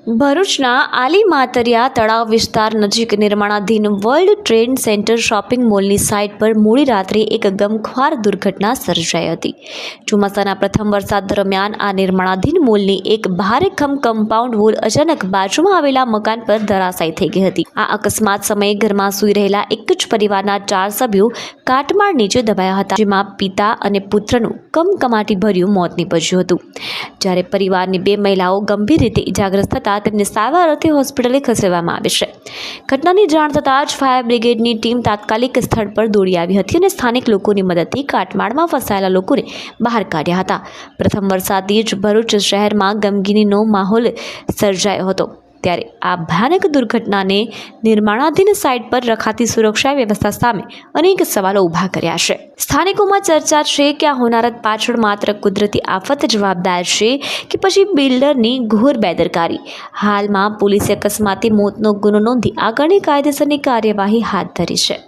ભરૂચના આલી માતરિયા તળાવ વિસ્તાર નજીક નિર્માણાધીન વર્લ્ડ ટ્રેડ સેન્ટર શોપિંગ મોલની સાઇટ પર મોડી રાત્રે એક ગમખ્વાર દુર્ઘટના સર્જાઈ હતી। ચોમાસાના પ્રથમ વરસાદ દરમિયાન આ નિર્માણાધીન મોલની એક ભારેખમ કમ્પાઉન્ડ વોલ અચાનક બાજુમાં આવેલા મકાન પર ધરાશાયી થઈ ગઈ હતી। આ અકસ્માત સમયે ઘરમાં સૂઈ રહેલા એક જ પરિવારના 4 સભ્યો કાટમાળ નીચે દબાયા હતા, જેમાં પિતા અને પુત્રનું કમકમાટીભર્યું મોત નીપજ્યું હતું, જ્યારે પરિવારની 2 મહિલાઓ ગંભીર રીતે ઇજાગ્રસ્ત થતા તેમને સારવાર અર્થે હોસ્પિટલે ખસેડવામાં આવી છે। ઘટનાની જાણ થતાં જ ફાયર બ્રિગેડની ટીમ તાત્કાલિક સ્થળ પર દોડી આવી હતી અને સ્થાનિક લોકોની મદદથી કાટમાળમાં ફસાયેલા લોકોને બહાર કાઢ્યા હતા। પ્રથમ વરસાદથી જ ભરૂચ શહેરમાં ગમગીનીનો માહોલ સર્જાયો હતો, ત્યારે આ ભયાનક દુર્ઘટનાને નિર્માણાધીન સાઇટ પર રખાતી સુરક્ષા વ્યવસ્થા સામે અનેક સવાલો ઊભા કર્યા છે। સ્થાનિકોમાં ચર્ચા છે કે આ હોનારત પાછળ માત્ર કુદરતી આફત જવાબદાર છે કે પછી બિલ્ડરની ઘોર બેદરકારી। હાલમાં પોલીસે અકસ્માતે મોતનો ગુનો નોંધી આગળની કાયદેસરની કાર્યવાહી હાથ ધરી છે।